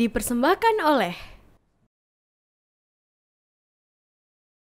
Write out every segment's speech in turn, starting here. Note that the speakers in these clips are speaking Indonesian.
Dipersembahkan oleh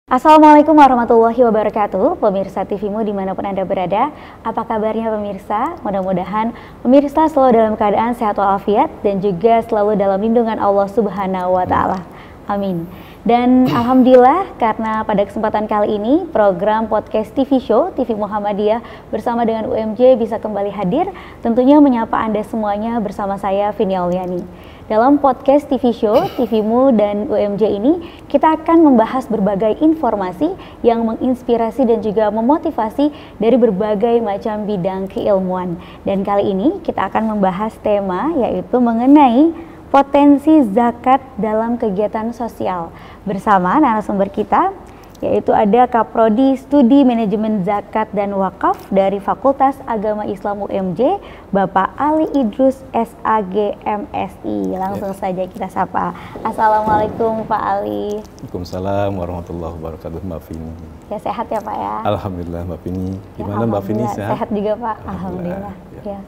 Assalamualaikum warahmatullahi wabarakatuh, pemirsa TVmu dimanapun Anda berada. Apa kabarnya pemirsa? Mudah-mudahan pemirsa selalu dalam keadaan sehat walafiat dan juga selalu dalam lindungan Allah Subhanahu wa Ta'ala. Amin. Dan alhamdulillah karena pada kesempatan kali ini program podcast TV Show TV Muhammadiyah bersama dengan UMJ bisa kembali hadir, tentunya menyapa Anda semuanya bersama saya Vini Auliani. Dalam podcast TV Show TVmu dan UMJ ini kita akan membahas berbagai informasi yang menginspirasi dan juga memotivasi dari berbagai macam bidang keilmuan. Dan kali ini kita akan membahas tema yaitu mengenai potensi zakat dalam kegiatan sosial bersama narasumber kita, yaitu ada Kaprodi Studi Manajemen Zakat dan Wakaf dari Fakultas Agama Islam UMJ, Bapak Ali Idrus SAG MSI. Langsung saja kita sapa. Assalamualaikum Pak Ali. Waalaikumsalam warahmatullahi wabarakatuh, Mbak Vini. Ya, sehat ya Pak ya? Alhamdulillah Mbak Vini. Gimana ya, Mbak Vini, sehat? Sehat juga Pak, alhamdulillah. Ya.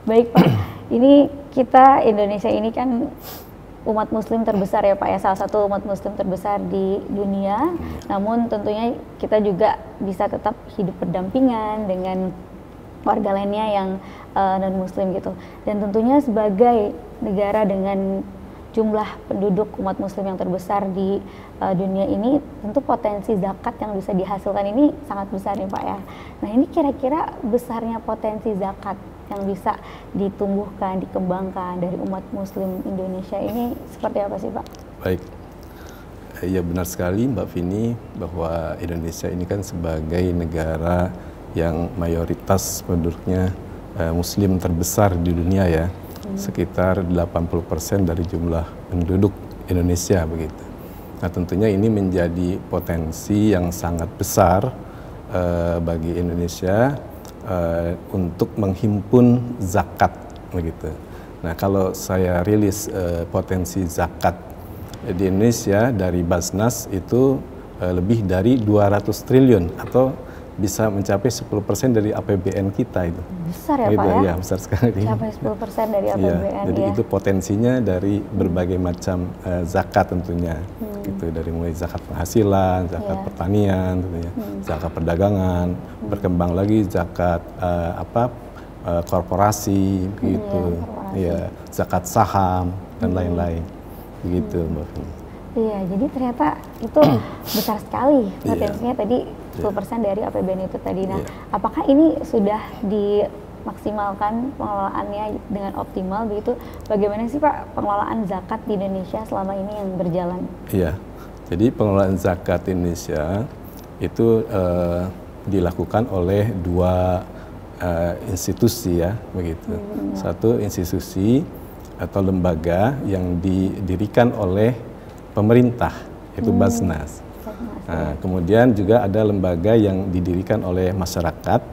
Baik Pak, ini kita Indonesia ini kan umat muslim terbesar ya Pak ya, salah satu umat muslim terbesar di dunia. Namun tentunya kita juga bisa tetap hidup berdampingan dengan warga lainnya yang non muslim gitu. Dan tentunya sebagai negara dengan jumlah penduduk umat muslim yang terbesar di dunia ini, tentu potensi zakat yang bisa dihasilkan ini sangat besar nih Pak ya. Nah, ini kira-kira besarnya potensi zakat yang bisa ditumbuhkan, dikembangkan dari umat muslim Indonesia ini seperti apa sih Pak? Baik, ya benar sekali Mbak Vini bahwa Indonesia ini kan sebagai negara yang mayoritas penduduknya muslim terbesar di dunia ya, sekitar 80% dari jumlah penduduk Indonesia begitu. Nah, tentunya ini menjadi potensi yang sangat besar bagi Indonesia untuk menghimpun zakat begitu. Nah, kalau saya rilis potensi zakat di Indonesia dari Basnas itu lebih dari 200 triliun atau bisa mencapai 10% dari APBN kita itu. Besar ya gitu, Pak ya? Ya, besar sekali. Mencapai 10% dari APBN ya. Jadi itu potensinya dari berbagai macam zakat tentunya. Gitu, dari mulai zakat penghasilan, zakat pertanian, tentunya, zakat perdagangan, berkembang lagi zakat korporasi, gitu, ya, zakat saham dan lain-lain, begitu Mbak Vini. Iya, jadi ternyata itu besar sekali potensinya tadi 10% dari APBN itu tadi. Nah, apakah ini sudah dimaksimalkan pengelolaannya dengan optimal begitu? Bagaimana sih Pak pengelolaan zakat di Indonesia selama ini yang berjalan? Iya, jadi pengelolaan zakat di Indonesia itu dilakukan oleh dua institusi ya, begitu. Satu institusi atau lembaga yang didirikan oleh pemerintah, yaitu Basnas. Nah, kemudian juga ada lembaga yang didirikan oleh masyarakat,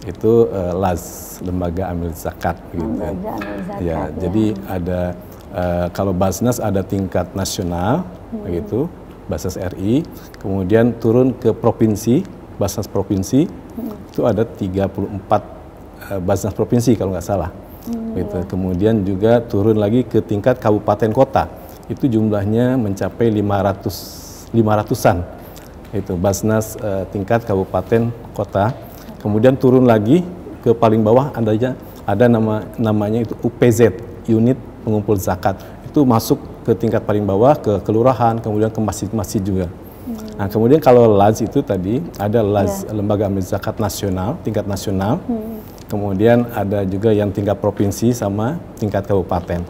itu LAZ, Lembaga Amil Zakat. Gitu. Ya, jadi ada kalau Basnas ada tingkat nasional, begitu, Basnas RI, kemudian turun ke provinsi, Basnas provinsi, itu ada 34 Basnas provinsi kalau nggak salah. Gitu. Kemudian juga turun lagi ke tingkat kabupaten kota, itu jumlahnya mencapai 500-an. Itu Basnas tingkat kabupaten kota. Kemudian turun lagi ke paling bawah ada namanya itu UPZ, unit pengumpul zakat. Itu masuk ke tingkat paling bawah ke kelurahan, kemudian ke masjid-masjid juga. Nah, kemudian kalau LAZ itu tadi ada LAZ, Lembaga Amil Zakat Nasional, tingkat nasional. Kemudian ada juga yang tingkat provinsi sama tingkat kabupaten.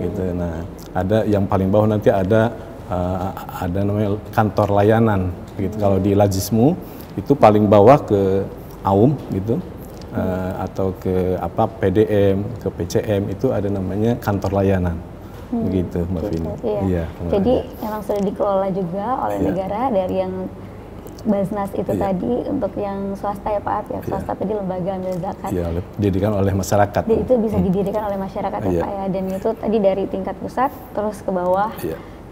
Gitu. Nah, ada yang paling bawah nanti ada namanya kantor layanan. Gitu. Kalau di Lazismu itu paling bawah ke AUM gitu, atau ke PDM, ke PCM itu ada namanya kantor layanan. Begitu Mbak Vini. Iya. Jadi memang sudah dikelola juga oleh negara dari yang Basnas itu tadi untuk yang swasta ya Pak, ya swasta tadi lembaga amil zakat. Iya, didirikan oleh masyarakat. Itu bisa didirikan oleh masyarakat ya Pak ya, dan itu tadi dari tingkat pusat terus ke bawah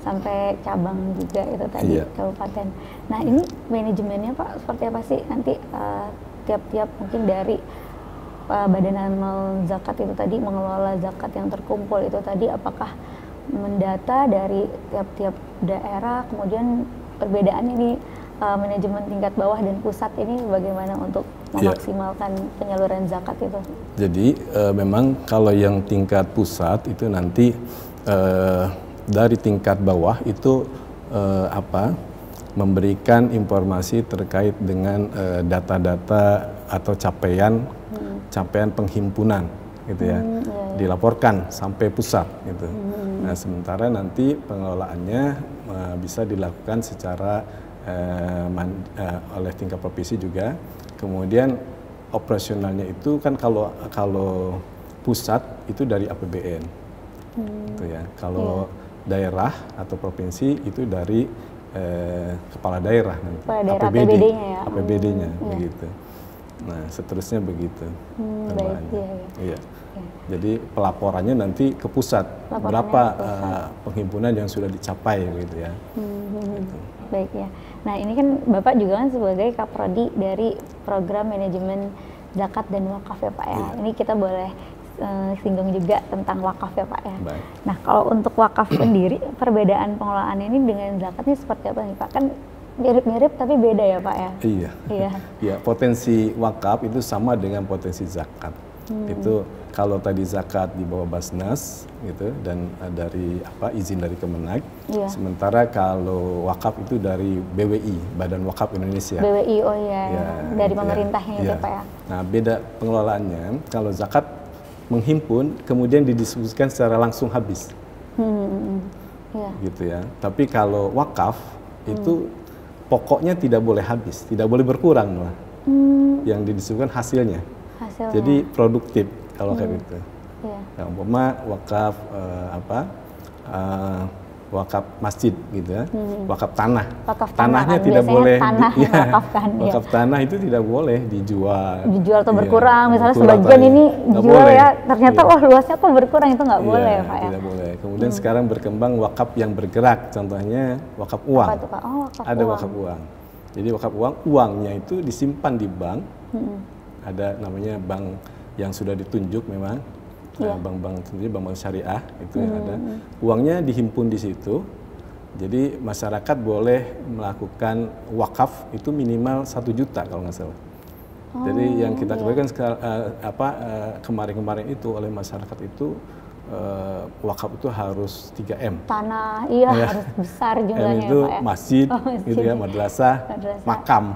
sampai cabang juga itu tadi kabupaten. Nah, ini manajemennya Pak seperti apa sih nanti tiap-tiap mungkin dari Badan Amal Zakat itu tadi mengelola zakat yang terkumpul itu tadi, apakah mendata dari tiap-tiap daerah, kemudian perbedaan ini manajemen tingkat bawah dan pusat ini bagaimana untuk memaksimalkan penyaluran zakat itu? Jadi memang kalau yang tingkat pusat itu nanti dari tingkat bawah itu memberikan informasi terkait dengan data-data atau capaian penghimpunan gitu ya, dilaporkan sampai pusat gitu. Nah sementara nanti pengelolaannya bisa dilakukan secara oleh tingkat provinsi juga. Kemudian operasionalnya itu kan kalau pusat itu dari APBN, gitu ya. Kalau daerah atau provinsi itu dari kepala daerah nanti, APBD-nya begitu. Nah seterusnya begitu. Iya. Jadi pelaporannya nanti ke pusat, berapa penghimpunan yang sudah dicapai gitu ya. Gitu. Baik ya. Nah ini kan Bapak juga kan sebagai Kaprodi dari program manajemen zakat dan wakaf ya Pak ya. Ini kita boleh singgung juga tentang wakaf ya Pak ya. Baik. Nah kalau untuk wakaf sendiri, perbedaan pengelolaan ini dengan zakatnya seperti apa nih Pak? Kan mirip-mirip tapi beda ya Pak ya? Iya. Iya, potensi wakaf itu sama dengan potensi zakat. Itu kalau tadi zakat di bawah Basnas gitu dan dari izin dari Kemenag. Sementara kalau wakaf itu dari BWI, Badan Wakaf Indonesia. BWI, oh iya, dari pemerintahnya itu Pak ya. Nah beda pengelolaannya, kalau zakat menghimpun kemudian didistribusikan secara langsung habis. Gitu ya. Tapi kalau wakaf itu pokoknya tidak boleh habis, tidak boleh berkurang lah. Yang didistribusikan hasilnya. Jadi produktif kalau kayak gitu. Nah, umpama wakaf wakaf masjid gitu ya, wakaf tanah. Tanahnya tidak boleh wakaf tanah itu tidak boleh dijual atau berkurang, misalnya sebagian ini dijual ya, ternyata wah luasnya kok berkurang, itu nggak boleh ya Pak ya. Tidak boleh. Kemudian sekarang berkembang wakaf yang bergerak, contohnya wakaf uang. Ada wakaf uang. Jadi wakaf uangnya itu disimpan di bank. Ada namanya bank yang sudah ditunjuk memang, bank-bank syariah itu yang ada. Uangnya dihimpun di situ. Jadi masyarakat boleh melakukan wakaf itu minimal 1 juta kalau nggak salah. Jadi yang kita ketahui kan kemarin-kemarin itu oleh masyarakat itu wakaf itu harus 3M. Tanah, harus besar jumlahnya itu Pak ya. Masjid, gitu ya, madrasah, makam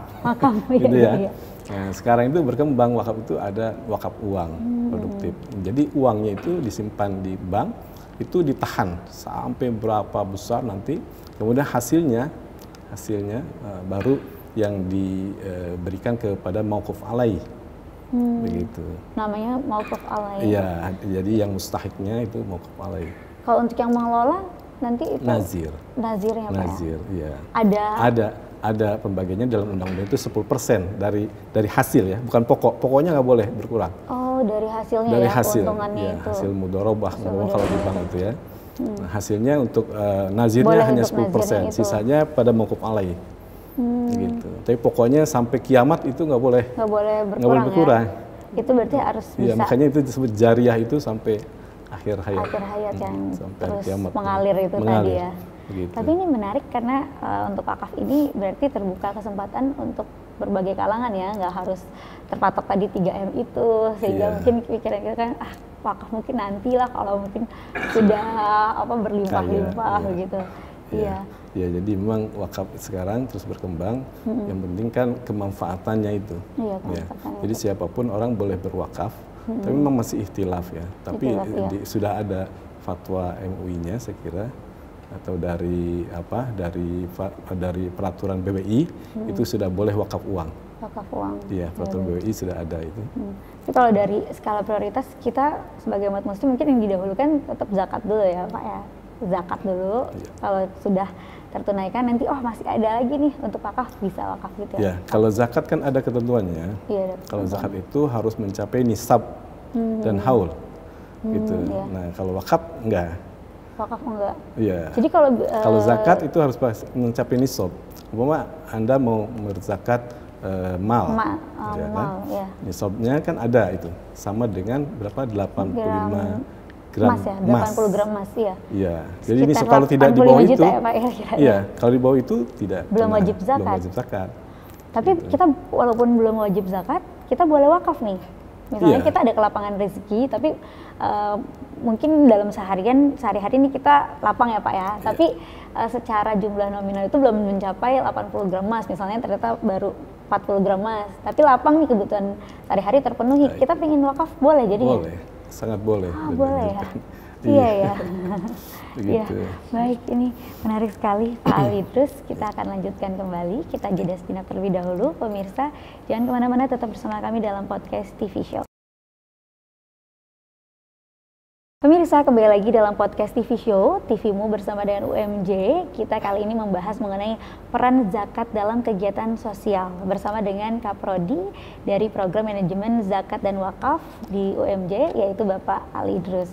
gitu ya. Nah, sekarang itu berkembang wakaf itu ada wakaf uang produktif. Jadi uangnya itu disimpan di bank, itu ditahan sampai berapa besar nanti, kemudian hasilnya baru yang diberikan kepada mauquf alaih. Begitu. Namanya mauquf alaih. Iya, jadi yang mustahiknya itu mauquf alaih. Kalau untuk yang mengelola nanti itu nazir. Nazirnya Pak. Nazir, iya. Ada pembagiannya dalam undang-undang itu 10% dari hasil ya, bukan pokok. Pokoknya nggak boleh berkurang. Oh, dari hasilnya dari ya, hasil, keuntungannya ya, itu. hasil mudharabah kalau di bank itu ya. Nah, hasilnya untuk nazirnya boleh hanya 10%, sisanya pada mauquf alaih. Gitu. Tapi pokoknya sampai kiamat itu nggak boleh berkurang. Ya? Itu berarti harus bisa. Ya, makanya itu disebut jariah itu sampai akhir hayat. Akhir hayat yang sampai terus kiamat, mengalir itu tadi ya. Begitu. Tapi ini menarik karena untuk wakaf ini berarti terbuka kesempatan untuk berbagai kalangan ya, nggak harus terpatok tadi 3M itu, sehingga mungkin pikiran kita kan wakaf mungkin nantilah kalau mungkin sudah berlimpah-limpah begitu. Iya. Ya, jadi memang wakaf sekarang terus berkembang. Yang penting kan kemanfaatannya itu. Jadi siapapun orang boleh berwakaf, tapi memang masih ikhtilaf ya. Tapi sudah ada fatwa MUI-nya saya kira, atau dari peraturan BWI itu sudah boleh wakaf uang. Wakaf uang. Iya, peraturan BWI sudah ada itu. Tapi kalau dari skala prioritas kita sebagai umat muslim mungkin yang didahulukan tetap zakat dulu ya Pak ya. Zakat dulu. Kalau sudah tertunaikan nanti masih ada lagi nih untuk wakaf, bisa wakaf gitu ya. Ya, kalau zakat kan ada ketentuannya. Iya, kalau zakat itu harus mencapai nisab dan haul. Gitu. Nah, kalau wakaf enggak. Wakaf enggak. Iya. Jadi kalau zakat itu harus mencapai nisab. Umpama Anda mau berzakat mal. Nisabnya kan ada itu. Sama dengan berapa? 85 gram emas ya, emas. 80 gram emas ya. Iya. Jadi ini Sekitar kalau tidak di bawah 85 juta itu, ya, Pak, kira-kira. iya, kalau di bawah itu tidak Belum kena, wajib zakat. Belum wajib zakat. Tapi kita walaupun belum wajib zakat, kita boleh wakaf nih. Misalnya Iya. kita ada kelapangan rezeki, tapi mungkin dalam sehari-hari ini kita lapang ya Pak ya. Iya. Tapi secara jumlah nominal itu belum mencapai 80 gram emas. Misalnya ternyata baru 40 gram emas. Tapi lapang nih, kebutuhan sehari-hari terpenuhi. Baik. Kita pengen wakaf, boleh jadinya? Boleh, sangat boleh. Boleh ya. Iya. Iya ya. Iya, Begitu. baik, ini menarik sekali Pak Ali. Terus kita akan lanjutkan kembali, kita jeda sejenak terlebih dahulu. Pemirsa, jangan kemana-mana, tetap bersama kami dalam podcast TV Show. Pemirsa, kembali lagi dalam podcast TV Show, TVmu bersama dengan UMJ. Kita kali ini membahas mengenai peran zakat dalam kegiatan sosial bersama dengan Kaprodi dari Program Manajemen Zakat dan Wakaf di UMJ, yaitu Bapak Ali Idrus.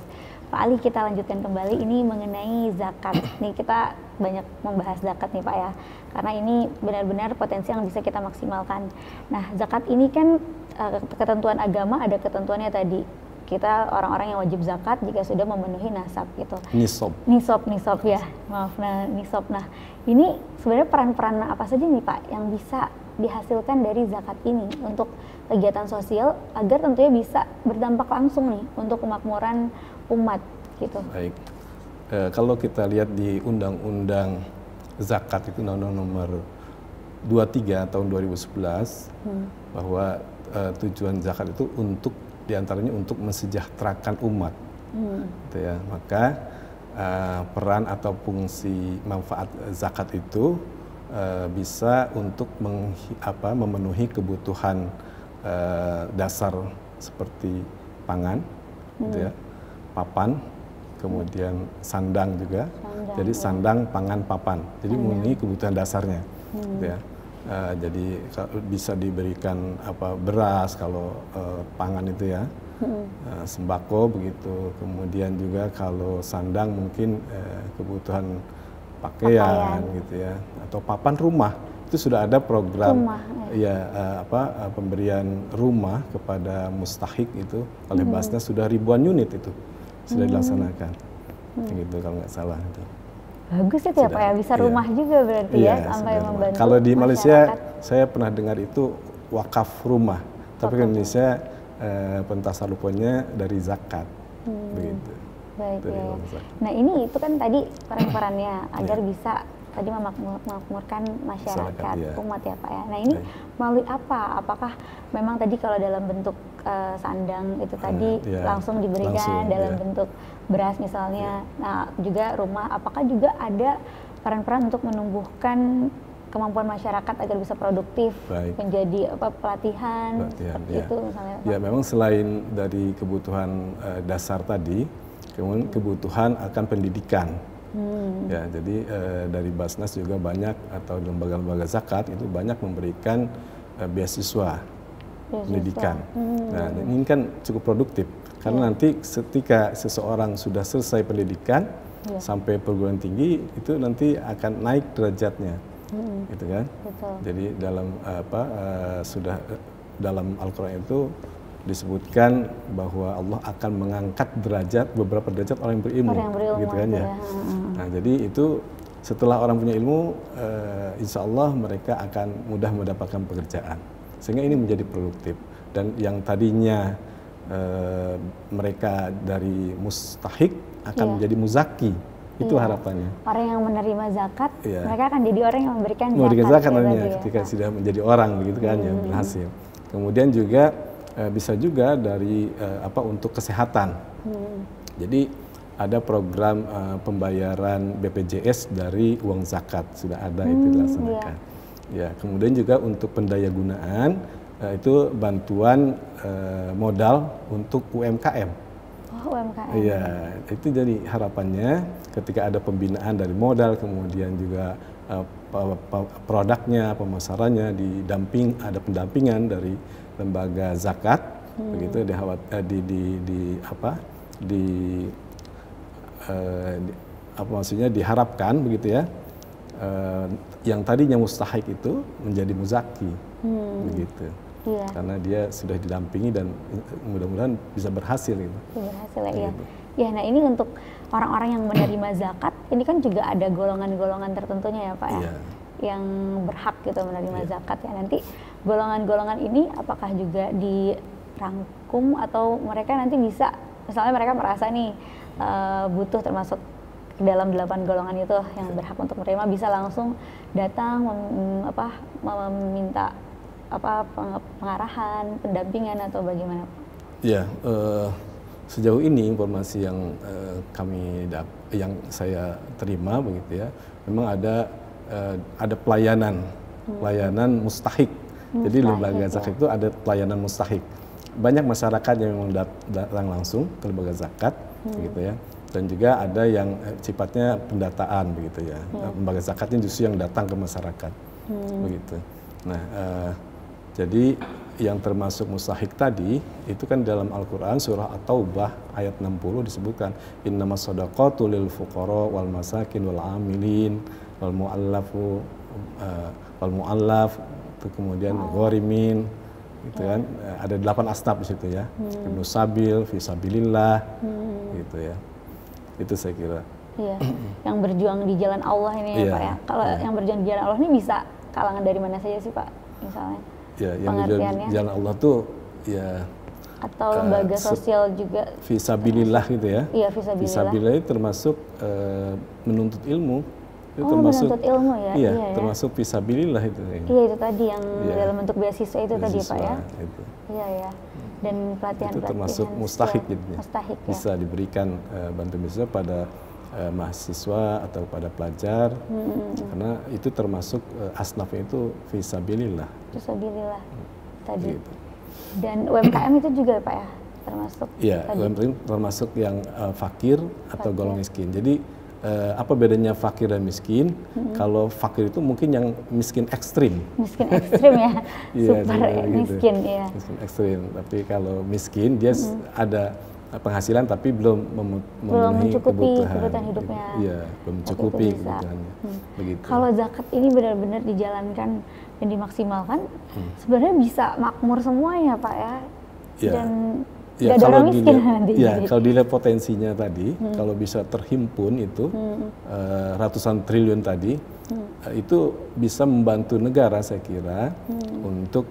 Pak Ali, kita lanjutkan kembali ini mengenai zakat. Nih kita banyak membahas zakat nih Pak ya, karena ini benar-benar potensi yang bisa kita maksimalkan. Nah, zakat ini kan ketentuan agama ada ketentuannya tadi. Kita orang-orang yang wajib zakat jika sudah memenuhi nasab gitu. Nisab ya, maaf. Nah, nisab. Nah, ini sebenarnya peran-peran apa saja nih Pak yang bisa dihasilkan dari zakat ini untuk kegiatan sosial agar tentunya bisa berdampak langsung nih untuk kemakmuran umat gitu. Baik. Kalau kita lihat di Undang-Undang Zakat itu Undang-Undang Nomor 23 tahun 2011 bahwa tujuan zakat itu untuk diantaranya untuk mensejahterakan umat, gitu ya. Maka peran atau fungsi manfaat zakat itu bisa untuk memenuhi kebutuhan dasar seperti pangan, gitu ya, papan, kemudian sandang juga. Jadi sandang, pangan, papan. Jadi memenuhi kebutuhan dasarnya, gitu ya. Jadi bisa diberikan beras kalau pangan itu ya, sembako begitu. Kemudian juga kalau sandang mungkin kebutuhan pakaian gitu ya, atau papan rumah. Itu sudah ada program pemberian rumah kepada mustahik itu oleh Basnas, sudah ribuan unit itu sudah dilaksanakan, gitu kalau nggak salah itu. Bagus itu ya Pak ya, bisa rumah juga berarti ya, sampai membantu. Kalau di Malaysia masyarakat. saya pernah dengar itu wakaf rumah, tapi di Indonesia pentasarufannya dari zakat, begitu. Baik ya. Nah ini itu kan tadi peran-perannya agar bisa tadi memakmurkan masyarakat, umat ya Pak ya. Nah ini melalui apa? Apakah memang tadi kalau dalam bentuk sandang itu tadi langsung diberikan dalam bentuk beras misalnya. Nah juga rumah, apakah juga ada peran-peran untuk menumbuhkan kemampuan masyarakat agar bisa produktif, menjadi pelatihan seperti itu misalnya? Ya memang selain dari kebutuhan dasar tadi, kemudian kebutuhan akan pendidikan. Ya, jadi dari Basnas juga banyak, atau lembaga-lembaga zakat itu banyak memberikan beasiswa pendidikan. Nah, ini kan cukup produktif karena nanti ketika seseorang sudah selesai pendidikan sampai perguruan tinggi itu nanti akan naik derajatnya, gitu kan? Jadi dalam sudah dalam Al-Quran itu disebutkan bahwa Allah akan mengangkat beberapa derajat orang yang berilmu, gitu kan ya. Nah, jadi itu setelah orang punya ilmu, insya Allah mereka akan mudah mendapatkan pekerjaan, sehingga ini menjadi produktif. Dan yang tadinya mereka dari mustahik akan menjadi muzaki, itu harapannya. Orang yang menerima zakat, mereka akan jadi orang yang memberikan zakat ketika sudah menjadi orang, begitu kan ya, berhasil. Kemudian juga bisa juga dari untuk kesehatan. Jadi ada program pembayaran BPJS dari uang zakat, sudah ada itu dilaksanakan. Ya, kemudian juga untuk pendayagunaan itu bantuan modal untuk UMKM. Oh, UMKM. Iya, itu jadi harapannya ketika ada pembinaan dari modal, kemudian juga produknya, pemasarannya ada pendampingan dari lembaga zakat, begitu diharapkan begitu ya, yang tadinya mustahik itu menjadi muzaki, begitu. Iya. Karena dia sudah didampingi dan mudah-mudahan bisa berhasil gitu. Berhasil ya. Ya, nah ini untuk orang-orang yang menerima zakat, ini kan juga ada golongan-golongan tertentunya ya Pak ya, yang berhak gitu menerima zakat ya. Nanti golongan-golongan ini apakah juga dirangkum atau mereka nanti bisa, misalnya mereka merasa nih butuh termasuk ke dalam 8 golongan itu yang berhak untuk menerima, bisa langsung datang meminta pengarahan, pendampingan atau bagaimana Pak? Ya, sejauh ini informasi yang yang saya terima begitu ya, memang ada pelayanan mustahik. Jadi lembaga zakat itu ada pelayanan mustahik. Banyak masyarakat yang memang datang langsung ke lembaga zakat begitu ya. Dan juga ada yang sifatnya pendataan begitu ya. Lembaga zakatnya justru yang datang ke masyarakat begitu. Nah, jadi yang termasuk mustahik tadi itu kan dalam Al-Quran surah At-Taubah ayat 60 disebutkan innamas shadaqatu lil fuqara wal masakin wal amilin wal mu'allaf kemudian gharimin gitu kan, ada 8 asnaf di situ ya. Ibnu sabil, fisabilillah gitu ya. Itu saya kira. Iya, yang berjuang di jalan Allah ini ya Pak ya. Kalau yang berjuang di jalan Allah ini bisa kalangan dari mana saja sih Pak misalnya? Ya, yang di jalan Allah tuh ya atau lembaga sosial juga fisabilillah gitu ya. Iya, fisabilillah. Fisabilillah itu termasuk menuntut ilmu. Itu termasuk menuntut ilmu ya. Iya, termasuk fisabilillah itu. Iya, itu tadi yang dalam bentuk beasiswa itu tadi Pak ya. Itu. Iya ya. Dan pelatihan-pelatihan itu termasuk mustahik gitu ya. Mustahik ya. Bisa diberikan bantuan beasiswa pada mahasiswa atau pada pelajar, karena itu termasuk asnafnya itu fisabilillah. Fisabilillah tadi. Gitu. Dan UMKM itu juga Pak ya termasuk. Iya, UMKM termasuk yang fakir atau golongan miskin. Jadi apa bedanya fakir dan miskin? Kalau fakir itu mungkin yang miskin ekstrim. Miskin ekstrim ya, super miskin gitu. Ya. Miskin ekstrim. Tapi kalau miskin dia ada penghasilan tapi belum memenuhi kebutuhan hidupnya. Iya, belum mencukupi kebutuhannya. Begitu. Kalau zakat ini benar-benar dijalankan dan dimaksimalkan, sebenarnya bisa makmur semuanya Pak ya. Ya. Dan ya, kalau kalau dilihat potensinya tadi, kalau bisa terhimpun itu ratusan triliun tadi, itu bisa membantu negara saya kira untuk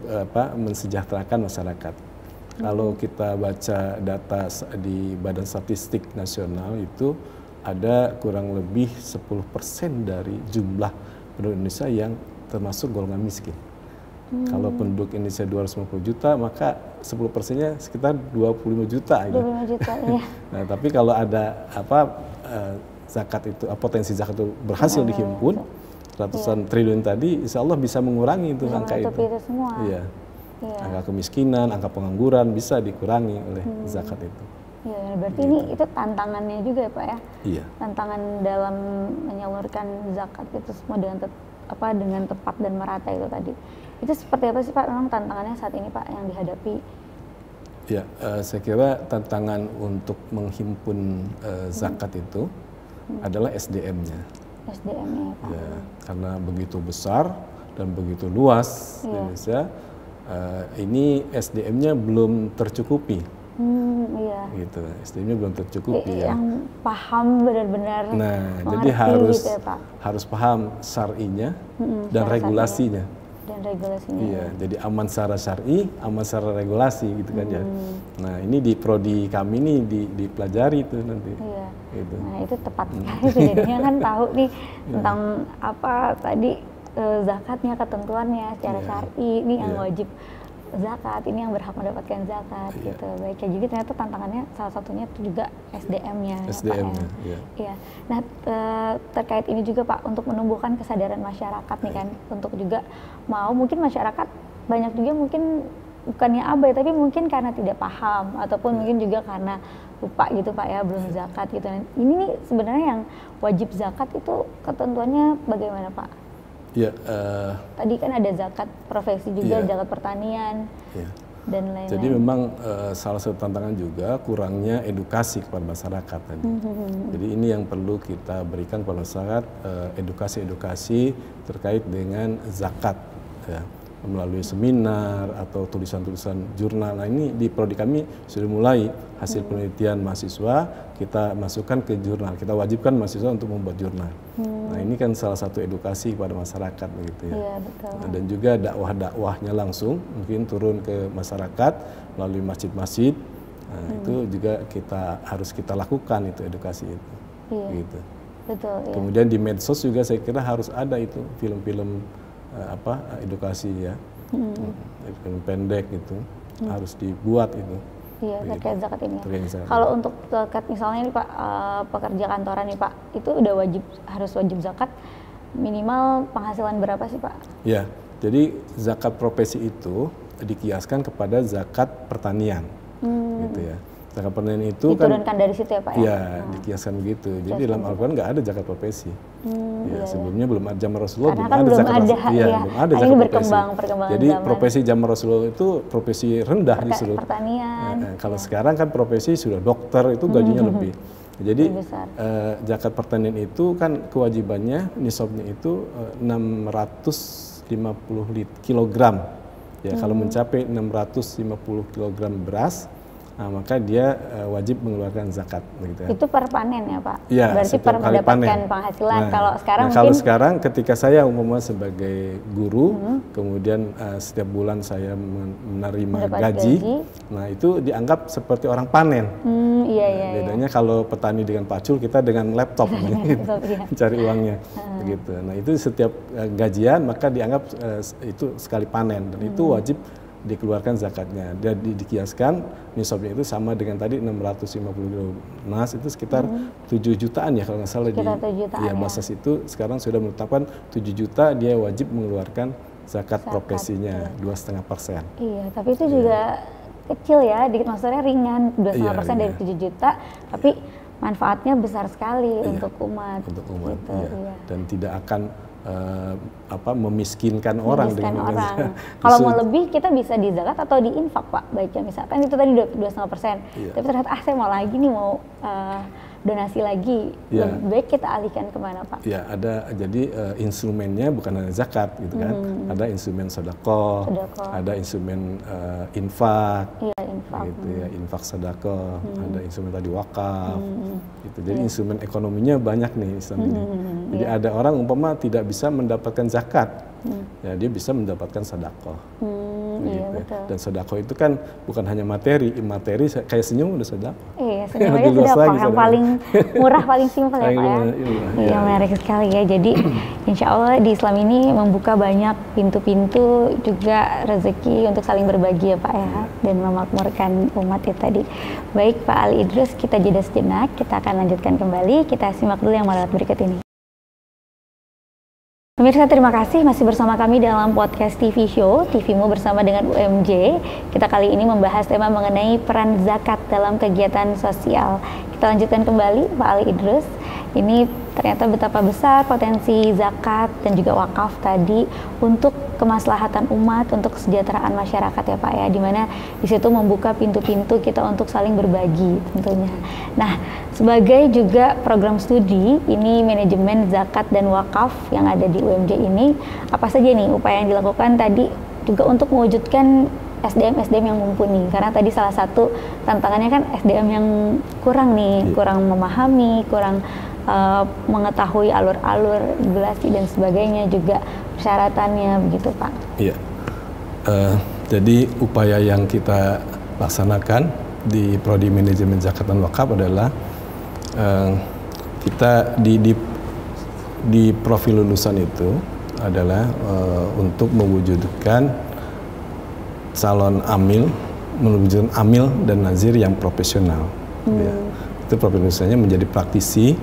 mensejahterakan masyarakat. Kalau kita baca data di Badan Statistik Nasional itu ada kurang lebih 10% dari jumlah penduduk Indonesia yang termasuk golongan miskin. Kalau penduduk Indonesia 250 juta, maka 10%-nya sekitar 25 juta. 25 juta, ya. Nah, tapi kalau ada zakat itu, potensi zakat itu berhasil dihimpun, ratusan triliun tadi, insya Allah bisa mengurangi itu angka itu. Itu semua. Iya. Angka kemiskinan, angka pengangguran bisa dikurangi oleh zakat itu. Iya, berarti ini itu tantangannya juga ya Pak ya? Iya. Tantangan dalam menyalurkan zakat itu semua dengan tepat dan merata itu tadi. Itu seperti apa sih Pak memang tantangannya saat ini Pak yang dihadapi? Ya, saya kira tantangan untuk menghimpun zakat itu adalah SDM-nya. SDM-nya Pak. Ya, karena begitu besar dan begitu luas di Indonesia, ini SDM-nya belum tercukupi. Iya. Gitu, SDM-nya belum tercukupi ya. Yang paham benar-benar. Nah, jadi harus gitu ya, Pak? harus paham syar'inya dan regulasinya. Dan regulasinya. Iya, jadi aman secara syar'i, aman secara regulasi gitu kan ya. Nah, ini di prodi kami nih dipelajari itu nanti. Iya. Gitu. Nah, itu tepat sekali jadinya kan tahu nih tentang apa tadi zakatnya, ketentuannya secara syar'i, ini yang wajib zakat, ini yang berhak mendapatkan zakat gitu. Baik, kayak juga ternyata tantangannya salah satunya itu juga SDM-nya. SDM-nya, ya, Pak, ya. Nah, terkait ini juga Pak, untuk menumbuhkan kesadaran masyarakat nih kan, untuk juga mungkin masyarakat banyak juga mungkin bukannya abai, tapi mungkin karena tidak paham ataupun mungkin juga karena lupa gitu Pak ya, belum zakat gitu. Ini nih sebenarnya yang wajib zakat itu ketentuannya bagaimana Pak? Ya, tadi kan ada zakat profesi juga, zakat pertanian dan lain-lain. Jadi memang salah satu tantangan juga kurangnya edukasi kepada masyarakat tadi. Jadi ini yang perlu kita berikan kepada masyarakat, edukasi-edukasi terkait dengan zakat. Ya. melalui seminar atau tulisan-tulisan jurnal. Nah ini di prodi kami sudah mulai hasil penelitian mahasiswa kita masukkan ke jurnal, kita wajibkan mahasiswa untuk membuat jurnal. Nah ini kan salah satu edukasi kepada masyarakat begitu ya. Iya, betul. Nah, dan juga dakwah-dakwahnya langsung mungkin turun ke masyarakat melalui masjid-masjid. Nah, itu juga harus kita lakukan itu edukasi itu. Iya. Gitu. Betul. Iya. Kemudian di medsos juga saya kira harus ada itu film-film edukasi ya, film pendek itu harus dibuat itu. Iya, terkait zakat ini. Zakat. Kalau untuk zakat misalnya nih Pak, pekerja kantoran nih Pak, itu udah harus wajib zakat minimal penghasilan berapa sih Pak? Ya, jadi zakat profesi itu dikiaskan kepada zakat pertanian, gitu ya. Zakat pertanian itu diturunkan dari situ ya Pak ya? Iya, dikiaskan begitu. Jadi dalam Al-Quran nggak ada zakat profesi. Sebelumnya belum ada zaman Rasulullah, karena belum ada zakat profesi. Belum ada zakat profesi. Jadi zaman. profesi zaman Rasulullah itu profesi rendah justru. Pertanian. Kalau sekarang kan profesi sudah dokter itu gajinya lebih. Jadi zakat pertanian itu kan kewajibannya nisabnya itu 650 kg. Ya, kalau mencapai 650 kg beras, nah, maka dia wajib mengeluarkan zakat begitu ya. Itu per panen ya Pak? Ya, berarti per mendapatkan penghasilan. Kalau sekarang mungkin... kalau sekarang ketika saya umpamanya sebagai guru, kemudian setiap bulan saya menerima gaji, nah itu dianggap seperti orang panen. Bedanya kalau petani dengan pacul, kita dengan laptop gitu, cari uangnya begitu. Nah itu setiap gajian maka dianggap itu sekali panen dan itu wajib dikeluarkan zakatnya. Dan dikiaskan nisabnya itu sama dengan tadi 650 kilo emas, itu sekitar 7 jutaan ya kalau nggak salah. Ya Basnas itu sekarang sudah menetapkan 7 juta dia wajib mengeluarkan zakat profesinya, 2,5%. Iya, tapi itu juga kecil ya, maksudnya ringan, 2,5% dari 7 juta, tapi manfaatnya besar sekali untuk umat. Untuk umat, gitu, dan tidak akan memiskinkan orang dengan orang. Kalau mau lebih kita bisa di zakat atau di infak Pak. Baca misalkan itu tadi 2,5%. Tapi ternyata saya mau lagi nih, mau donasi lagi. Lebih baik kita alihkan kemana Pak? Ya ada, jadi instrumennya bukan hanya zakat gitu kan. Ada instrumen sedekah, ada instrumen infak. Infak. Gitu ya, infak sedekah, ada instrumen tadi wakaf. Gitu. Jadi instrumen ekonominya banyak nih Islam ini. Jadi ada orang umpama tidak bisa mendapatkan zakat, ya dia bisa mendapatkan sedekah. Dan sedekah itu kan bukan hanya materi kayak senyum udah sedekah. Iya, senyum aja sedekah, yang paling murah, paling simpel ya Pak ya. Iya, menarik sekali ya. Jadi insya Allah di Islam ini membuka banyak pintu-pintu juga rezeki untuk saling berbagi ya Pak ya, dan memakmurkan umat itu tadi. Baik Pak Ali Idrus, kita jeda sejenak, kita akan lanjutkan kembali, kita simak dulu yang lewat berikut ini. Pemirsa, terima kasih masih bersama kami dalam podcast TV Show, TVmu bersama dengan UMJ. Kita kali ini membahas tema mengenai peran zakat dalam kegiatan sosial. Kita lanjutkan kembali, Pak Ali Idrus. Ini ternyata betapa besar potensi zakat dan juga wakaf tadi untuk kemaslahatan umat, untuk kesejahteraan masyarakat ya Pak ya, dimana di situ membuka pintu-pintu kita untuk saling berbagi tentunya. Nah, sebagai juga program studi ini manajemen zakat dan wakaf yang ada di UMJ ini, apa saja nih upaya yang dilakukan tadi juga untuk mewujudkan SDM yang mumpuni, karena tadi salah satu tantangannya kan SDM yang kurang nih, kurang memahami, kurang mengetahui alur-alur regulasi dan sebagainya, juga persyaratannya begitu Pak. Iya, jadi upaya yang kita laksanakan di Prodi Manajemen Zakat dan Wakaf adalah kita di profil lulusan itu adalah untuk mewujudkan calon amil, mewujudkan amil dan nazir yang profesional. Ya. Itu profil lulusannya menjadi praktisi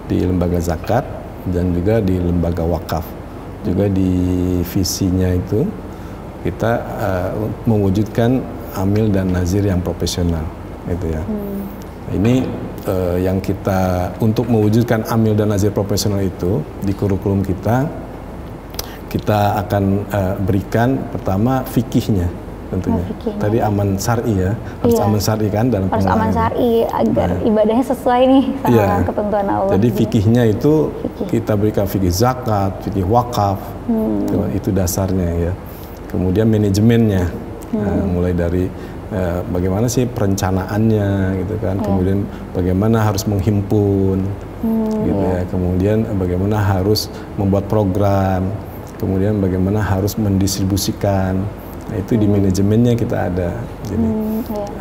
di lembaga zakat dan juga di lembaga wakaf. Juga di visinya itu kita mewujudkan amil dan nazir yang profesional, gitu ya. Ini yang kita untuk mewujudkan amil dan nazir profesional itu di kurikulum kita akan berikan pertama fikihnya. Tentunya. Tadi aman syar'i ya, harus aman syar'i kan dalam harus aman syar'i agar ibadahnya sesuai nih sama ketentuan Allah. Jadi fikihnya itu kita berikan fikih zakat, fikih wakaf, itu dasarnya ya. kemudian manajemennya, mulai dari bagaimana sih perencanaannya gitu kan, kemudian bagaimana harus menghimpun, gitu ya, kemudian bagaimana harus membuat program, kemudian bagaimana harus mendistribusikan. Nah, itu di manajemennya kita ada, jadi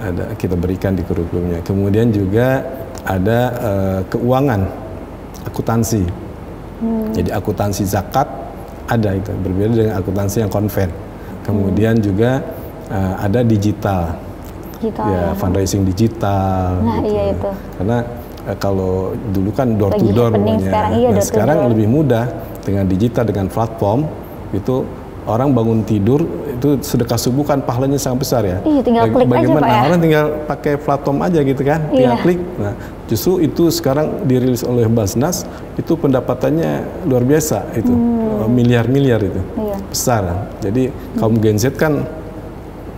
ada kita berikan di kurikulumnya. Kemudian juga ada keuangan, akuntansi. Jadi akuntansi zakat ada, itu berbeda dengan akuntansi yang konven. Kemudian juga ada digital, ya, fundraising digital. Nah, gitu. iya itu. Karena kalau dulu kan door to door namanya. Nah, sekarang lebih mudah dengan digital, dengan platform itu. Orang bangun tidur itu sedekah subuh kan pahalanya sangat besar ya. Iya, tinggal klik aja Pak ya. Orang tinggal pakai platform aja gitu kan, tinggal klik. Nah, justru itu sekarang dirilis oleh Basnas, itu pendapatannya luar biasa itu, miliar-miliar itu, besar. Jadi kaum Gen Z kan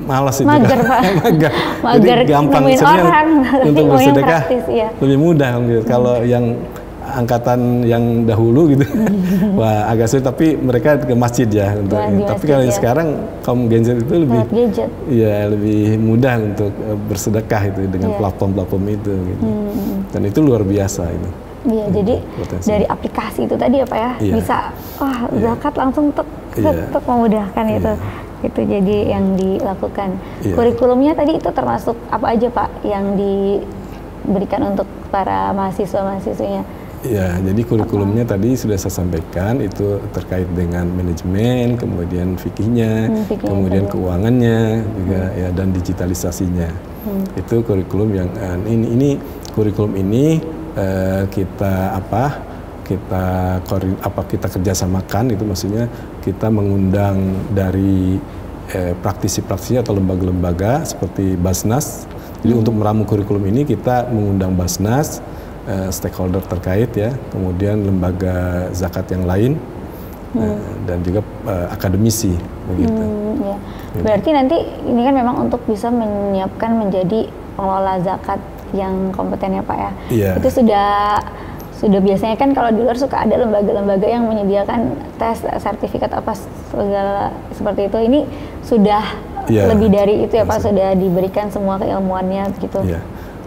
malas itu mager, kan. Mager. Jadi gampang sebenarnya untuk bersedekah, lebih mudah gitu. Kalau yang angkatan yang dahulu gitu, wah agak sulit, tapi mereka ke masjid ya untuk ini. Tapi kalau sekarang kaum Gen Z itu lebih, ya lebih mudah untuk bersedekah itu dengan platform-platform itu, gitu. Dan itu luar biasa itu. Iya, jadi dari aplikasi itu tadi ya Pak ya, bisa zakat langsung tek memudahkan itu. Itu jadi yang dilakukan. Kurikulumnya tadi itu termasuk apa aja Pak yang diberikan untuk para mahasiswa-mahasiswinya? Ya, jadi kurikulumnya tadi sudah saya sampaikan, itu terkait dengan manajemen, kemudian fikihnya, kemudian keuangannya juga ya, dan digitalisasinya. Itu kurikulum yang ini kurikulum ini kita kerjasamakan, itu maksudnya kita mengundang dari praktisi-praktisi atau lembaga-lembaga seperti Basnas. Jadi untuk meramu kurikulum ini kita mengundang Basnas, stakeholder terkait ya, kemudian lembaga zakat yang lain, dan juga akademisi begitu. Berarti nanti ini kan memang untuk bisa menyiapkan menjadi pengelola zakat yang kompeten ya Pak ya. Itu sudah biasanya kan kalau di luar suka ada lembaga-lembaga yang menyediakan tes sertifikat apa segala seperti itu. Ini sudah lebih dari itu ya Pak, sudah diberikan semua keilmuannya gitu.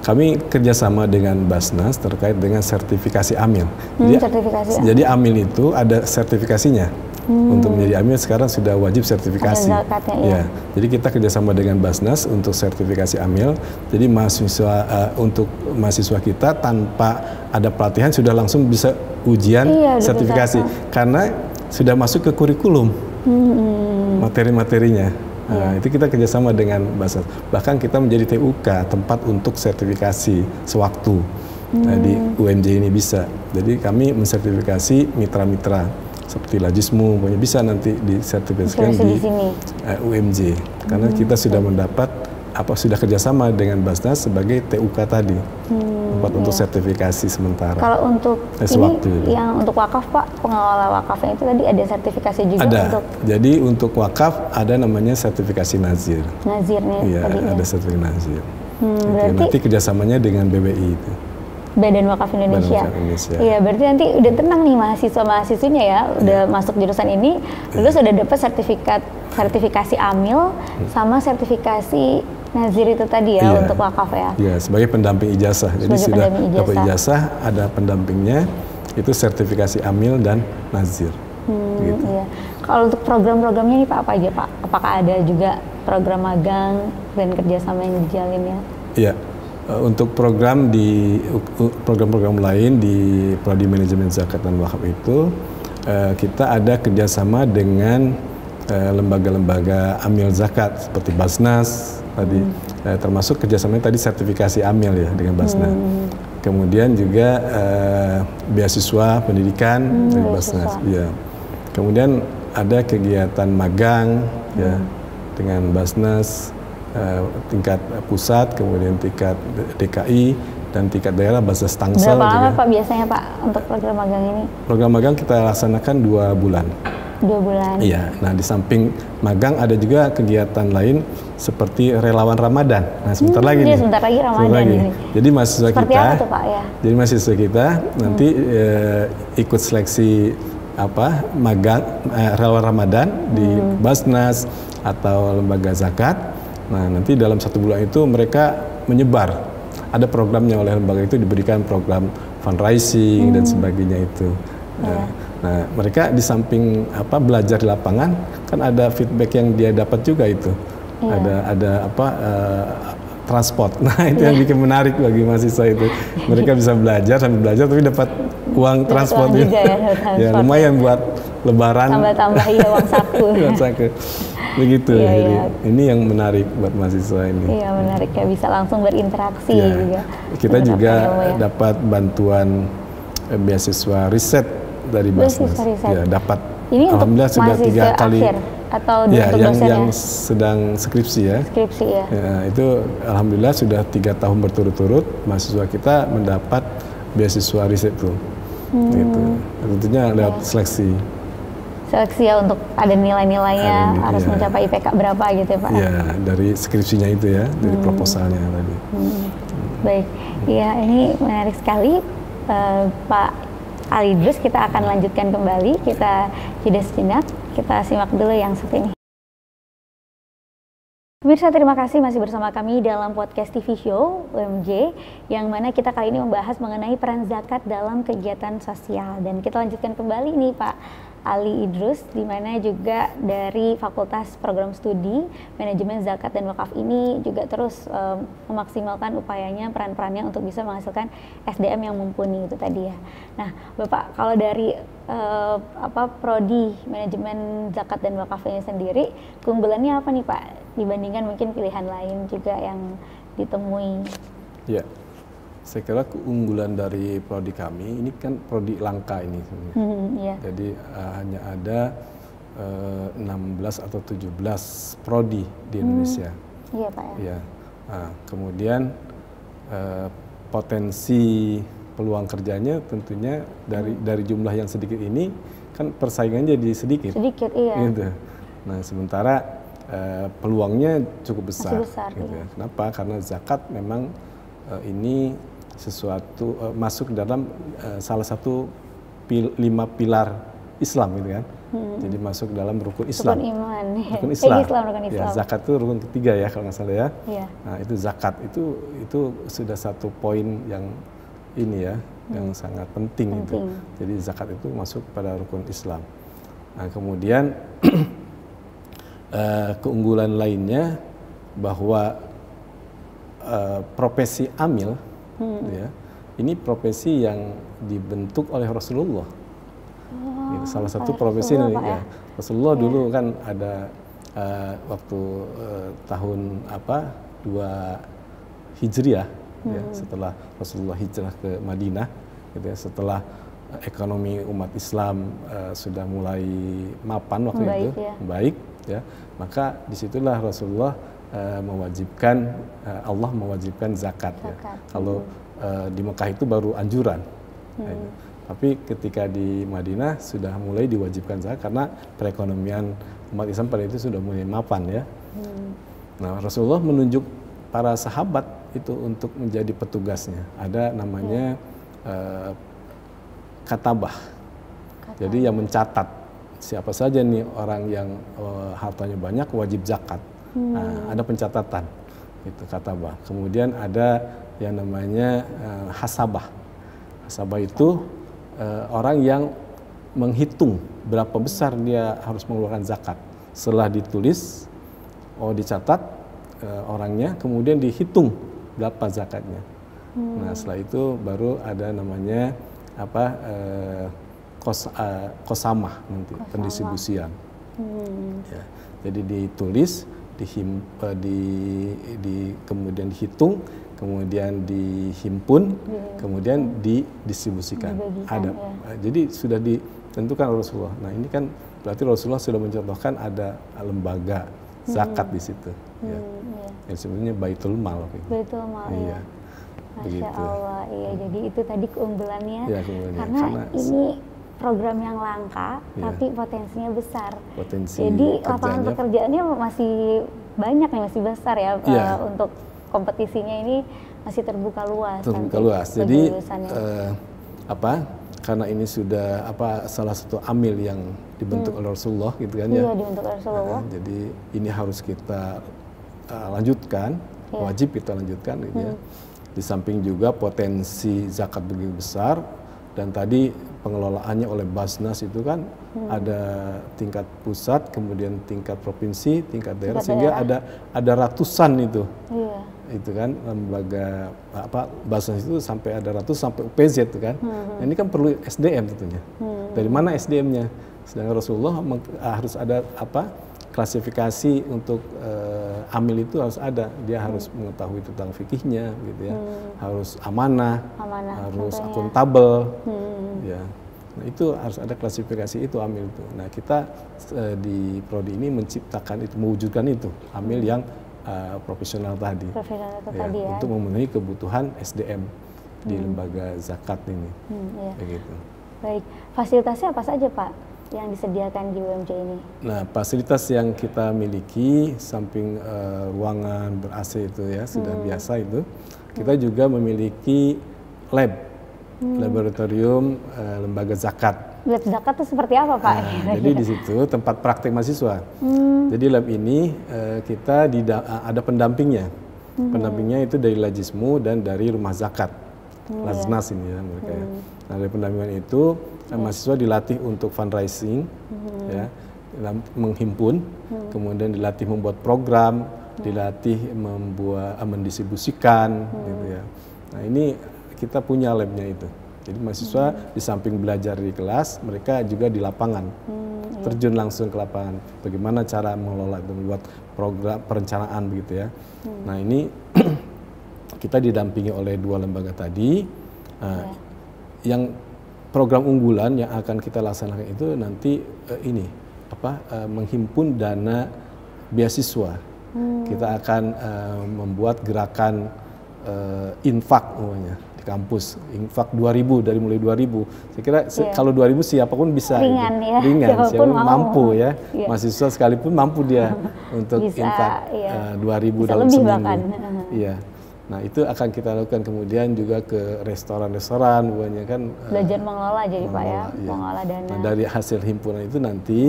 Kami kerjasama dengan Basnas terkait dengan sertifikasi AMIL. Jadi AMIL itu ada sertifikasinya. Untuk menjadi AMIL sekarang sudah wajib sertifikasi. Jadi kita kerjasama dengan Basnas untuk sertifikasi AMIL. Jadi untuk mahasiswa kita tanpa ada pelatihan sudah langsung bisa ujian sertifikasi. Karena sudah masuk ke kurikulum materi-materinya. Nah, itu kita kerjasama dengan Basnas. Bahkan kita menjadi TUK, tempat untuk sertifikasi sewaktu di UMJ ini bisa. Jadi kami mensertifikasi mitra-mitra seperti Lajismu, pokoknya bisa nanti disertifikasikan di UMJ. Karena kita sudah mendapat sudah kerjasama dengan Basnas sebagai TUK tadi, tempat untuk sertifikasi sementara. Kalau untuk ini yang untuk wakaf Pak, pengelola wakafnya itu tadi ada sertifikasi juga? Ada. Jadi untuk wakaf ada namanya sertifikasi nazir. Nazirnya? Iya, ada sertifikasi nazir. Nanti kerjasamanya dengan BWI itu. Badan Wakaf Indonesia. Iya, berarti nanti udah tenang nih mahasiswa-mahasiswinya ya, udah masuk jurusan ini, terus sudah dapat sertifikasi AMIL sama sertifikasi nazir itu tadi ya, untuk wakaf ya. Iya, sebagai pendamping ijazah. Jadi sudah dapat ijazah, ada pendampingnya, itu sertifikasi AMIL dan nazir. Gitu. Iya. Kalau untuk program-programnya nih Pak, apa aja Pak? Apakah ada juga program magang dan kerjasama yang dijalin ya? Iya. Untuk program program-program lain di Prodi Manajemen Zakat dan Wakaf itu kita ada kerjasama dengan lembaga-lembaga amil zakat seperti Basnas tadi, termasuk kerjasamanya tadi sertifikasi amil ya dengan Basnas. Kemudian juga beasiswa pendidikan dari Basnas. Ya. Kemudian ada kegiatan magang ya dengan Basnas. Tingkat pusat, kemudian tingkat DKI, dan tingkat daerah Basnas Tangsel. Berapa lama Pak biasanya Pak untuk program magang ini? Program magang kita laksanakan 2 bulan. 2 bulan? Iya, nah di samping magang ada juga kegiatan lain seperti relawan Ramadan. Nah sebentar lagi nih. Sebentar lagi Ramadan ini. Jadi mahasiswa seperti kita, apa tuh Pak ya? Jadi mahasiswa kita nanti ikut seleksi magang relawan Ramadan di Basnas, atau lembaga zakat. Nah, nanti dalam 1 bulan itu mereka menyebar. Ada programnya oleh lembaga itu, diberikan program fundraising dan sebagainya itu. Nah, mereka di samping belajar di lapangan, kan ada feedback yang dia dapat juga itu. Ada transport. Nah, itu yang bikin menarik bagi mahasiswa itu. Mereka bisa belajar sambil belajar tapi dapat uang transport itu. Ya, lumayan buat lebaran. Tambah-tambah uang saku. Uang saku. Begitu. Jadi ini yang menarik buat mahasiswa ini. Iya, menarik ya, bisa langsung berinteraksi juga. Kita juga dapat bantuan beasiswa riset dari Basnas. Ya, dapat. Ini alhamdulillah sudah 3 kali. Atau yang sedang skripsi ya. Skripsi ya. Itu alhamdulillah sudah 3 tahun berturut-turut mahasiswa kita mendapat beasiswa riset itu. Gitu. Tentunya lewat seleksi. Seleksi ya, untuk ada nilai-nilainya, harus mencapai IPK berapa gitu ya Pak? Iya, dari skripsinya itu ya, dari proposalnya tadi. Baik, ya ini menarik sekali Pak Ali Idrus. Kita akan lanjutkan kembali, kita jeda sejenak, kita simak dulu yang satu ini. Pemirsa, terima kasih masih bersama kami dalam podcast TV Show UMJ, yang mana kita kali ini membahas mengenai peran zakat dalam kegiatan sosial. Dan kita lanjutkan kembali nih Pak Ali Idrus, di mana juga dari Fakultas Program Studi Manajemen Zakat dan Wakaf ini juga terus memaksimalkan upayanya, peran-perannya untuk bisa menghasilkan SDM yang mumpuni itu tadi ya. Nah, Bapak, kalau dari prodi Manajemen Zakat dan Wakaf ini sendiri, keunggulannya apa nih Pak dibandingkan mungkin pilihan lain juga yang ditemui? Ya, saya kira keunggulan dari prodi kami ini kan prodi langka ini. Jadi hanya ada 16 atau 17 prodi di Indonesia. Iya Pak ya. Nah, kemudian potensi peluang kerjanya tentunya dari jumlah yang sedikit ini kan persaingannya jadi sedikit. Sedikit, iya. Gitu. Nah, sementara peluangnya cukup besar. Gitu. Iya. Kenapa? Karena zakat memang ini sesuatu masuk dalam salah satu 5 pilar Islam gitu kan. Jadi masuk dalam rukun Islam. Rukun iman. Rukun Islam. Rukun Islam. Ya, zakat itu rukun ketiga ya kalau nggak salah ya. Iya. Nah, itu zakat itu sudah satu poin yang ini ya, yang sangat penting itu. Jadi zakat itu masuk pada rukun Islam. Nah, kemudian keunggulan lainnya bahwa profesi amil ya, ini profesi yang dibentuk oleh Rasulullah. Salah satu profesi ini ya. Rasulullah dulu kan ada waktu tahun 2 Hijriah ya, setelah Rasulullah hijrah ke Madinah gitu ya, setelah ekonomi umat Islam sudah mulai mapan waktu itu, baik ya, maka disitulah Rasulullah mewajibkan, Allah mewajibkan zakat. Ya. Kalau di Mekah itu baru anjuran, ya. Tapi ketika di Madinah sudah mulai diwajibkan zakat karena perekonomian umat Islam pada itu sudah mulai mapan ya. Nah, Rasulullah menunjuk para sahabat itu untuk menjadi petugasnya. Ada namanya katabah. Jadi yang mencatat siapa saja nih orang yang hartanya banyak wajib zakat. Nah, ada pencatatan itu katabah. Kemudian ada yang namanya hasabah. Hasabah itu orang yang menghitung berapa besar dia harus mengeluarkan zakat. Setelah ditulis, dicatat orangnya, kemudian dihitung berapa zakatnya. Nah, setelah itu baru ada namanya kosamah nanti, pendistribusian. Ya, jadi ditulis, kemudian dihitung, kemudian dihimpun, kemudian didistribusikan. Ada, jadi sudah ditentukan oleh Rasulullah. Nah, ini kan berarti Rasulullah sudah mencontohkan ada lembaga zakat di situ. Ya. Yang sebenarnya Baitul Mal. Baitul Mal. Iya. Masya Allah, iya. Jadi itu tadi keunggulannya, karena ini program yang langka, tapi potensinya besar. Jadi lapangan pekerjaannya masih banyak nih, masih besar ya, untuk kompetisinya ini masih terbuka luas. Terbuka luas. Jadi karena ini sudah salah satu amil yang dibentuk oleh Rasulullah gitu kan ya. Iya, dibentuk oleh Rasulullah. Jadi ini harus kita lanjutkan, wajib kita lanjutkan gitu ya. Di samping juga potensi zakat begitu besar, dan tadi pengelolaannya oleh Basnas itu kan ada tingkat pusat, kemudian tingkat provinsi, tingkat daerah, sehingga ada ratusan itu. Iya. Itu kan lembaga Basnas itu sampai ada sampai UPZ itu kan. Nah, ini kan perlu SDM tentunya. Dari mana SDM-nya? Sedangkan Rasulullah harus ada klasifikasi untuk amil itu harus ada. Dia harus mengetahui tentang fikihnya gitu ya. Harus amanah harus akuntabel. Ya. Nah, itu harus ada klasifikasi itu amil itu. Nah, kita di prodi ini menciptakan itu, mewujudkan itu amil yang profesional tadi. Ya. Untuk memenuhi kebutuhan SDM di lembaga zakat ini. Begitu. Baik, fasilitasnya apa saja Pak yang disediakan di UMJ ini? Nah, fasilitas yang kita miliki samping ruangan ber-AC itu ya sudah biasa itu, kita juga memiliki laboratorium lembaga zakat. Lab zakat itu seperti apa Pak? Jadi di situ tempat praktek mahasiswa. Jadi lab ini kita ada pendampingnya. Pendampingnya itu dari Lajismu dan dari rumah zakat. Laznas ini ya mereka ya. Nah, dari pendampingan itu mahasiswa dilatih untuk fundraising, ya, menghimpun, kemudian dilatih membuat program, dilatih mendistribusikan, gitu ya. Nah, ini kita punya labnya itu. Jadi mahasiswa di samping belajar di kelas, mereka juga di lapangan, terjun langsung ke lapangan. Bagaimana cara mengelola itu, membuat program perencanaan begitu ya. Nah, ini kita didampingi oleh dua lembaga tadi. Yang program unggulan yang akan kita laksanakan itu nanti menghimpun dana beasiswa. Kita akan membuat gerakan infak namanya di kampus, infak 2000, dari mulai 2000. Saya kira kalau 2000 siapapun bisa, ringan, gitu. Ya. Ringan, siapapun mampu ya. Mahasiswa sekalipun mampu dia untuk bisa, infak 2000 dalam seminggu. Iya. Nah, itu akan kita lakukan, kemudian juga ke restoran-restoran, bukannya kan belajar mengelola jadi Pak ya, mengelola dana. Nah, dari hasil himpunan itu nanti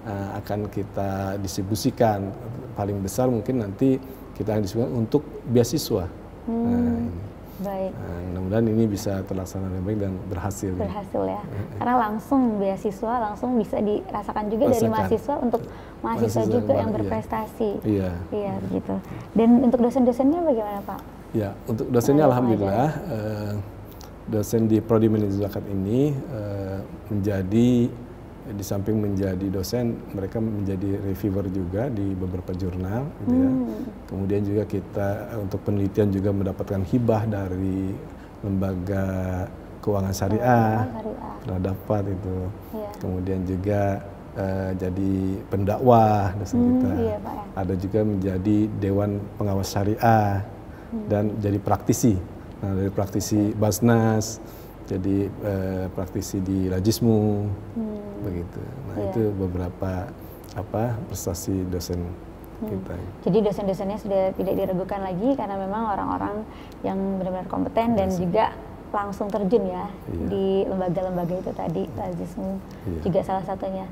akan kita distribusikan, paling besar mungkin nanti kita akan distribusikan untuk beasiswa. Baik. Mudah-mudahan ini bisa terlaksana dengan baik dan berhasil. Berhasil ya. Karena langsung beasiswa langsung bisa dirasakan juga dari mahasiswa untuk mahasiswa juga yang berprestasi. Iya. Iya, begitu. Dan untuk dosen-dosennya bagaimana Pak? Ya, untuk dosennya alhamdulillah dosen di Prodi Manajemen Zakat ini di samping menjadi dosen, mereka menjadi reviewer juga di beberapa jurnal, gitu ya. Kemudian juga kita untuk penelitian juga mendapatkan hibah dari lembaga keuangan syariah, pernah dapat itu. Kemudian juga jadi pendakwah dosen kita. Ada juga menjadi Dewan Pengawas Syariah dan jadi praktisi. Nah, dari praktisi Basnas, jadi praktisi di Lajismu, begitu. Nah, itu beberapa prestasi dosen kita. Jadi dosen-dosennya sudah tidak diragukan lagi karena memang orang-orang yang benar-benar kompeten dan juga langsung terjun ya di lembaga-lembaga itu tadi, Lajismu juga salah satunya.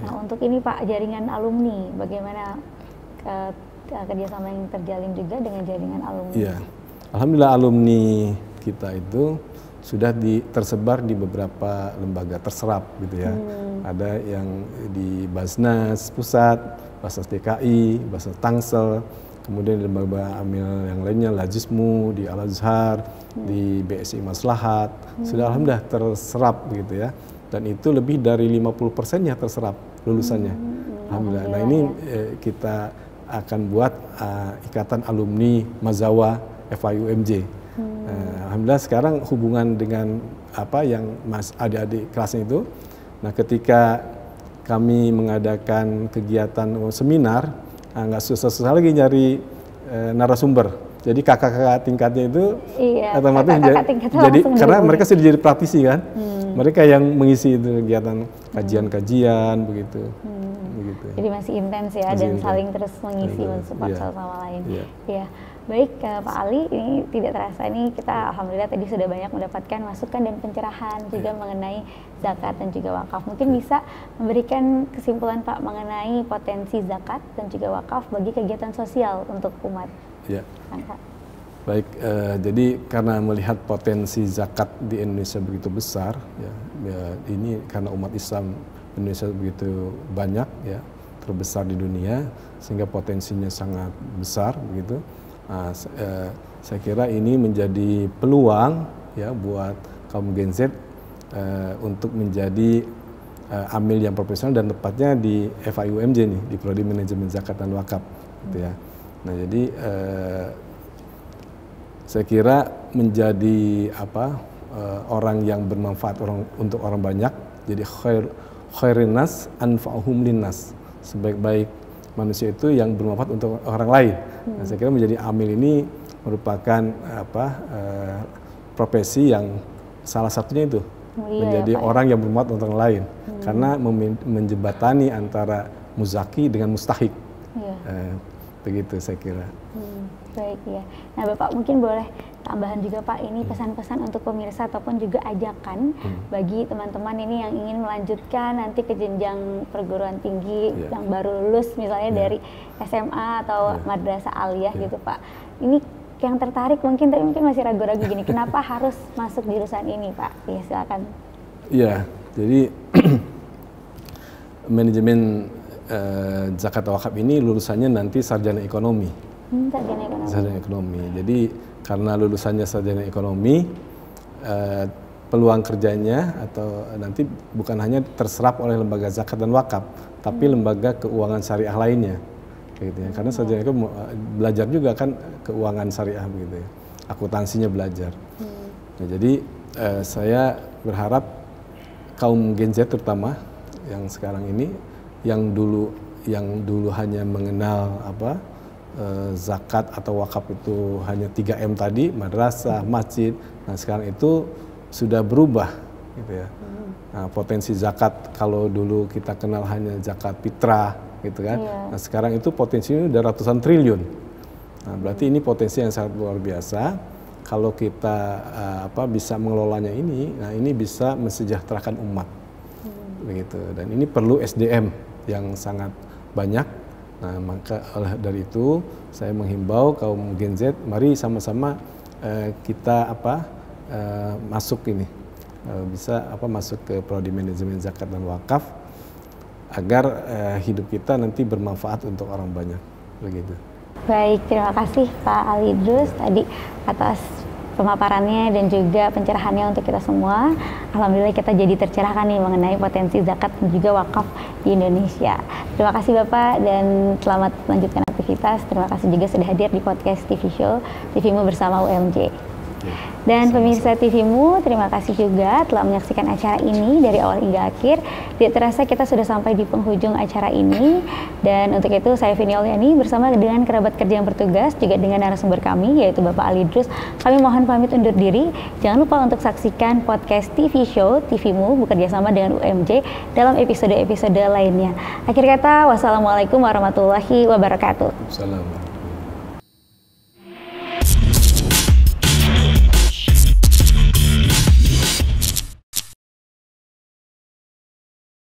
Nah, untuk ini Pak, jaringan alumni, bagaimana kerjasama yang terjalin juga dengan jaringan alumni? Iya, alhamdulillah alumni kita itu sudah tersebar di beberapa lembaga, terserap gitu ya. Ada yang di Basnas Pusat, Basnas DKI, Basnas Tangsel, kemudian di lembaga amil yang lainnya, Lajismu, di Al-Azhar, di BSI Maslahat, sudah alhamdulillah terserap gitu ya. Dan itu lebih dari 50%-nya terserap lulusannya. Alhamdulillah. Nah, ini kita akan buat ikatan alumni Mazawa FIUMJ. Alhamdulillah sekarang hubungan dengan yang adik-adik kelasnya itu. Nah, ketika kami mengadakan kegiatan seminar, nggak susah-susah lagi nyari narasumber. Jadi kakak-kakak tingkatnya itu otomatis jadi karena mereka sudah jadi praktisi kan. mereka yang mengisi itu kegiatan kajian-kajian begitu. Jadi masih intens ya, dan saling terus mengisi, mensupport satu sama lain. Iya. Baik, Pak Ali, ini tidak terasa nih kita alhamdulillah tadi sudah banyak mendapatkan masukan dan pencerahan juga mengenai zakat dan juga wakaf. Mungkin bisa memberikan kesimpulan Pak mengenai potensi zakat dan juga wakaf bagi kegiatan sosial untuk umat. Ya. Baik, jadi karena melihat potensi zakat di Indonesia begitu besar, ini karena umat Islam Indonesia begitu banyak, ya, terbesar di dunia, sehingga potensinya sangat besar, begitu. Nah, saya kira ini menjadi peluang ya buat kaum Gen Z untuk menjadi amil yang profesional, dan tepatnya di FIUMJ nih, di Prodi Manajemen Zakat dan Wakaf, gitu ya. Nah, jadi saya kira menjadi orang yang bermanfaat untuk orang banyak, jadi khairin nas anfa'uhum linnas, sebaik-baik manusia itu yang bermanfaat untuk orang lain. Nah, saya kira menjadi amil ini merupakan profesi yang salah satunya itu menjadi orang yang bermanfaat untuk orang lain, karena menjembatani antara muzaki dengan mustahik. Begitu saya kira. Baik ya. Nah, Bapak mungkin boleh tambahan juga Pak, ini pesan-pesan untuk pemirsa ataupun juga ajakan bagi teman-teman ini yang ingin melanjutkan nanti ke jenjang perguruan tinggi yang baru lulus misalnya dari SMA atau madrasah aliyah gitu Pak. Ini yang tertarik mungkin, tapi mungkin masih ragu-ragu gini, kenapa harus masuk jurusan ini Pak? Ya silakan. Iya, jadi manajemen zakat wakaf ini lulusannya nanti sarjana ekonomi. Sarjana ekonomi. Jadi karena lulusannya sarjana ekonomi, peluang kerjanya atau nanti bukan hanya terserap oleh lembaga zakat dan wakaf, tapi lembaga keuangan syariah lainnya, gitu ya. Karena sarjana ekonomi belajar juga kan keuangan syariah, begitu ya. Akuntansinya belajar. Nah, jadi saya berharap kaum Gen Z terutama yang sekarang ini, yang dulu hanya mengenal zakat atau wakaf itu hanya 3M tadi, madrasah, masjid. Nah, sekarang itu sudah berubah, gitu ya. Nah, potensi zakat kalau dulu kita kenal hanya zakat fitrah, gitu kan. Nah, sekarang itu potensinya udah ratusan triliun. Nah, berarti ini potensi yang sangat luar biasa. Kalau kita bisa mengelolanya ini, nah ini bisa mensejahterakan umat, begitu. Dan ini perlu SDM yang sangat banyak. Nah, maka oleh dari itu saya menghimbau kaum Gen Z, mari sama-sama kita masuk ini, bisa masuk ke Prodi Manajemen Zakat dan Wakaf, agar hidup kita nanti bermanfaat untuk orang banyak, begitu. Baik, terima kasih Pak Ali Idrus tadi atas pemaparannya dan juga pencerahannya untuk kita semua. Alhamdulillah kita jadi tercerahkan nih mengenai potensi zakat dan juga wakaf di Indonesia. Terima kasih Bapak dan selamat melanjutkan aktivitas. Terima kasih juga sudah hadir di podcast TV Show TVmu bersama UMJ. Dan pemirsa TVmu, terima kasih juga telah menyaksikan acara ini dari awal hingga akhir. Tidak terasa kita sudah sampai di penghujung acara ini. Dan untuk itu saya Vini Oliani bersama dengan kerabat kerja yang bertugas, juga dengan narasumber kami yaitu Bapak Ali Idrus, kami mohon pamit undur diri. Jangan lupa untuk saksikan podcast TV Show TVmu bekerja sama dengan UMJ dalam episode-episode lainnya. Akhir kata, wassalamualaikum warahmatullahi wabarakatuh. Assalamualaikum.